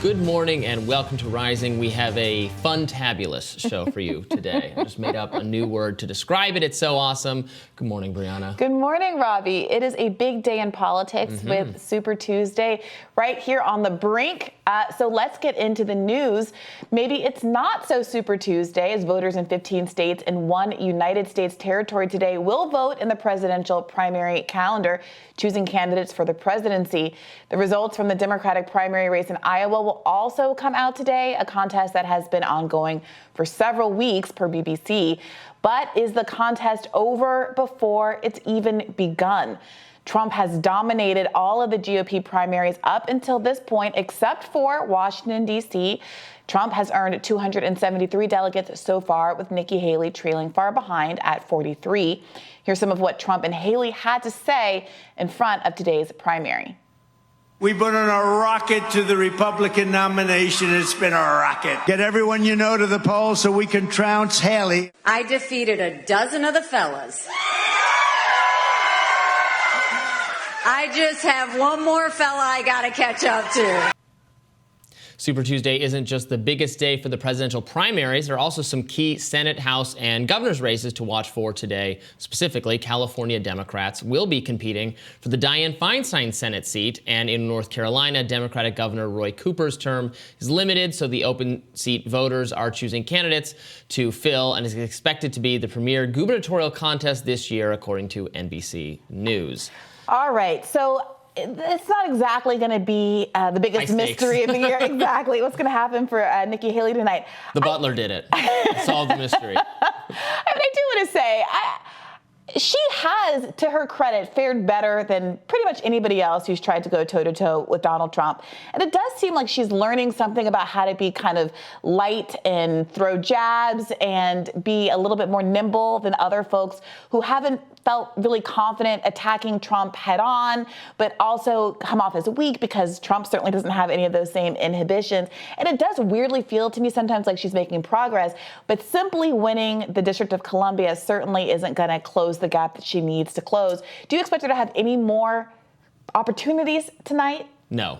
Good morning and welcome to Rising. We have a fun-tabulous show for you today. I just made up a new word to describe it. It's so awesome. Good morning, Briahna. Good morning, Robby. It is a big day in politics with Super Tuesday right here on the brink. So let's get into the news. Maybe it's not so Super Tuesday as voters in 15 states and one United States territory today will vote in the presidential primary calendar, choosing candidates for the presidency. The results from the Democratic primary race in Iowa will also come out today, a contest that has been ongoing for several weeks per BBC. But is the contest over before it's even begun? Trump has dominated all of the GOP primaries up until this point, except for Washington, D.C. Trump has earned 273 delegates so far, with Nikki Haley trailing far behind at 43. Here's some of what Trump and Haley had to say in front of today's primary. We put on a rocket to the Republican nomination. It's been a rocket. Get everyone you know to the polls so we can trounce Haley. I defeated a dozen of the fellas. I just have one more fella I gotta catch up to. Super Tuesday isn't just the biggest day for the presidential primaries. There are also some key Senate, House, and governor's races to watch for today. Specifically, California Democrats will be competing for the Dianne Feinstein Senate seat. And in North Carolina, Democratic Governor Roy Cooper's term is limited, so the open seat voters are choosing candidates to fill and is expected to be the premier gubernatorial contest this year, according to NBC News. All right, so it's not exactly going to be the biggest mystery of the year. Exactly. What's going to happen for Nikki Haley tonight? The butler did it. Solved the mystery. I do want to say, she has, to her credit, fared better than pretty much anybody else who's tried to go toe-to-toe with Donald Trump. And it does seem like she's learning something about how to be kind of light and throw jabs and be a little bit more nimble than other folks who haven't felt really confident attacking Trump head on, but also come off as weak because Trump certainly doesn't have any of those same inhibitions. And it does weirdly feel to me sometimes like she's making progress, but simply winning the District of Columbia certainly isn't going to close the gap that she needs to close. Do you expect her to have any more opportunities tonight? No.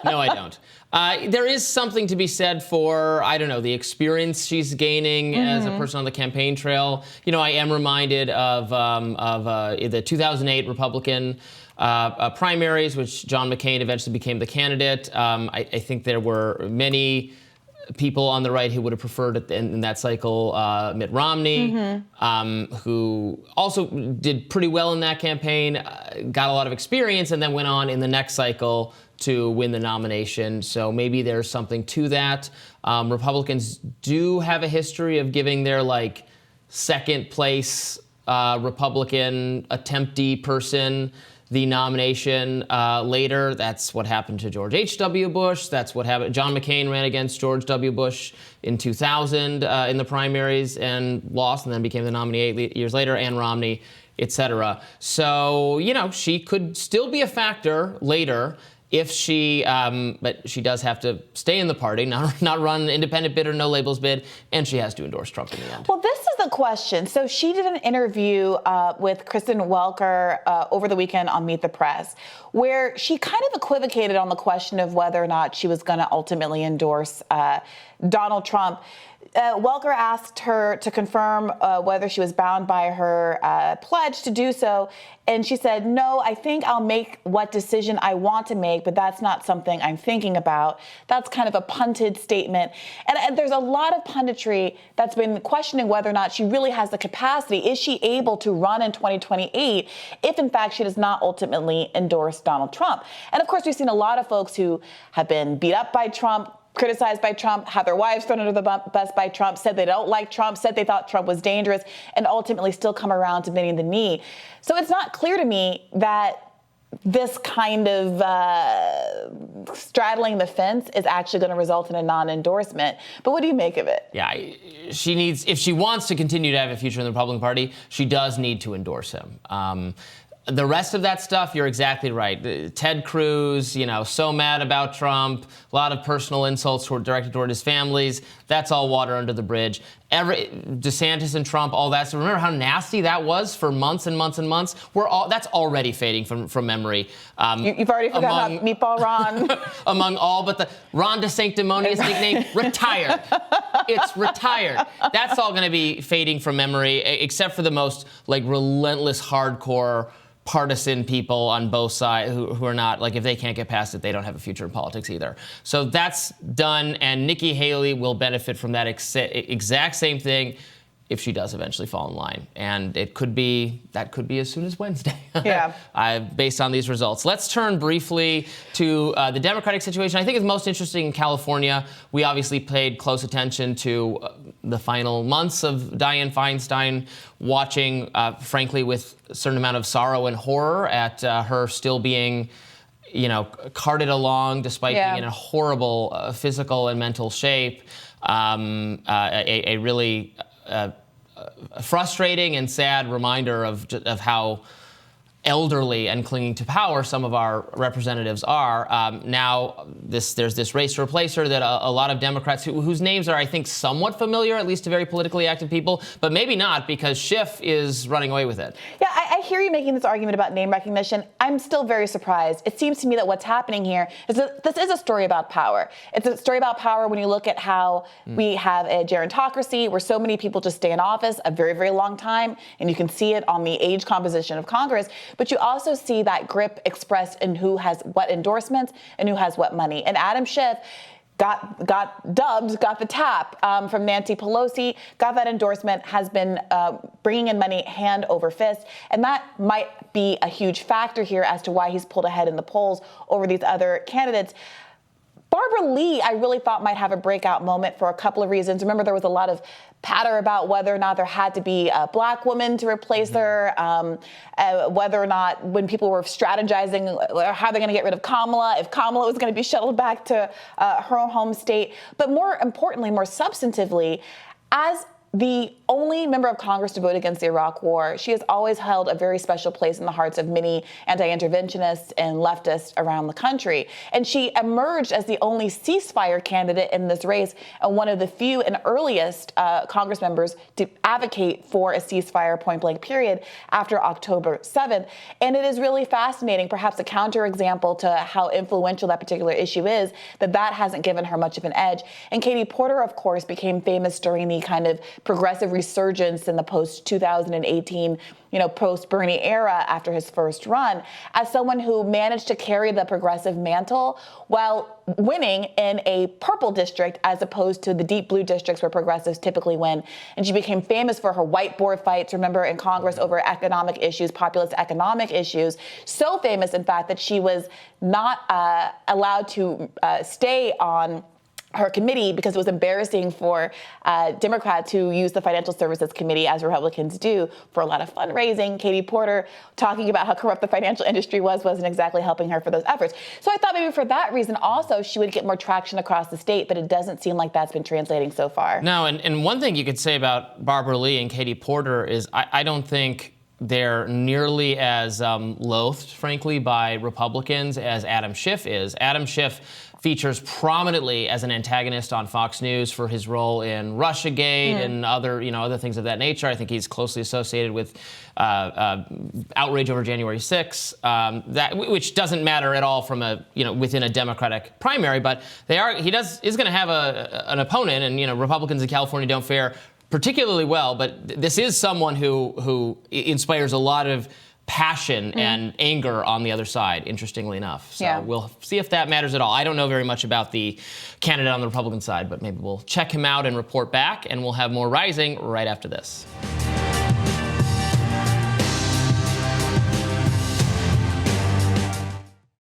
No, I don't. There is something to be said for, I don't know, the experience she's gaining as a person on the campaign trail. You know, I am reminded of the 2008 Republican primaries, which John McCain eventually became the candidate. I think there were many people on the right who would have preferred in that cycle Mitt Romney, who also did pretty well in that campaign, got a lot of experience, and then went on in the next cycle to win the nomination. So maybe there's something to that. Republicans do have a history of giving their second place Republican attemptee person the nomination later. That's what happened to George H.W. Bush. That's what happened. John McCain ran against George W. Bush in 2000 in the primaries and lost, and then became the nominee 8 years later, and Romney, etc. So, you know, she could still be a factor later if she, but she does have to stay in the party, not run an independent bid or no labels bid, and she has to endorse Trump in the end. Well, this is the question. So she did an interview with Kristen Welker over the weekend on Meet the Press, where she kind of equivocated on the question of whether or not she was going to ultimately endorse Donald Trump. Welker asked her to confirm whether she was bound by her pledge to do so. And she said, no, I think I'll make what decision I want to make, but that's not something I'm thinking about. That's kind of a punted statement. And there's a lot of punditry that's been questioning whether or not she really has the capacity. Is she able to run in 2028 if, in fact, she does not ultimately endorse Donald Trump? And, of course, we've seen a lot of folks who have been beat up by Trump, criticized by Trump, had their wives thrown under the bus by Trump, said they don't like Trump, said they thought Trump was dangerous, and ultimately still come around to bending the knee. So it's not clear to me that this kind of straddling the fence is actually going to result in a non-endorsement. But what do you make of it? Yeah, she needs, if she wants to continue to have a future in the Republican Party, she does need to endorse him. The rest of that stuff, you're exactly right. Ted Cruz, so mad about Trump, a lot of personal insults directed toward his families. That's all water under the bridge. DeSantis and Trump, all that. So remember how nasty that was for months and months and months? That's already fading from memory. You've already forgot about Meatball Ron. Among all but the Ron DeSanctimonious nickname, retired. It's retired. That's all going to be fading from memory, except for the most relentless, hardcore partisan people on both sides who are not, if they can't get past it, they don't have a future in politics either. So that's done, and Nikki Haley will benefit from that exact same thing if she does eventually fall in line. And that could be as soon as Wednesday. Yeah. Based on these results. Let's turn briefly to the Democratic situation. I think it's most interesting in California. We obviously paid close attention to the final months of Dianne Feinstein, watching, frankly, with a certain amount of sorrow and horror at her still being carted along despite being in a horrible physical and mental shape. A really frustrating and sad reminder of how elderly and clinging to power some of our representatives are. Now there's this race to replace her that a lot of Democrats whose names are, I think, somewhat familiar, at least to very politically active people, but maybe not, because Schiff is running away with it. Yeah, I hear you making this argument about name recognition. I'm still very surprised. It seems to me that what's happening here is that this is a story about power. It's a story about power when you look at how we have a gerontocracy where so many people just stay in office a very, very long time, and you can see it on the age composition of Congress. But you also see that grip expressed in who has what endorsements and who has what money. And Adam Schiff got the tap from Nancy Pelosi, got that endorsement, has been bringing in money hand over fist. And that might be a huge factor here as to why he's pulled ahead in the polls over these other candidates. Barbara Lee, I really thought might have a breakout moment for a couple of reasons. Remember, there was a lot of patter about whether or not there had to be a black woman to replace her, whether or not when people were strategizing how they're going to get rid of Kamala, if Kamala was going to be shuttled back to her home state. But more importantly, more substantively, as the only member of Congress to vote against the Iraq War, she has always held a very special place in the hearts of many anti-interventionists and leftists around the country. And she emerged as the only ceasefire candidate in this race and one of the few and earliest Congress members to advocate for a ceasefire point-blank period after October 7th. And it is really fascinating, perhaps a counterexample to how influential that particular issue is, that hasn't given her much of an edge. And Katie Porter, of course, became famous during the kind of progressive resurgence in the post-2018, post-Bernie era after his first run, as someone who managed to carry the progressive mantle while winning in a purple district as opposed to the deep blue districts where progressives typically win. And she became famous for her whiteboard fights, remember, in Congress over economic issues, populist economic issues. So famous, in fact, that she was not allowed to stay on her committee because it was embarrassing for Democrats who use the Financial Services Committee, as Republicans do, for a lot of fundraising. Katie Porter talking about how corrupt the financial industry wasn't exactly helping her for those efforts. So I thought maybe for that reason also she would get more traction across the state, but it doesn't seem like that's been translating so far. No, and one thing you could say about Barbara Lee and Katie Porter is I don't think they're nearly as loathed, frankly, by Republicans as Adam Schiff is. Adam Schiff features prominently as an antagonist on Fox News for his role in Russiagate and other things of that nature. I think he's closely associated with outrage over January 6th, which doesn't matter at all from within a Democratic primary, but is going to have an opponent, and Republicans in California don't fare particularly well, but this is someone who inspires a lot of passion and anger on the other side, interestingly enough. So we'll see if that matters at all. I don't know very much about the candidate on the Republican side, but maybe we'll check him out and report back, and we'll have more Rising right after this.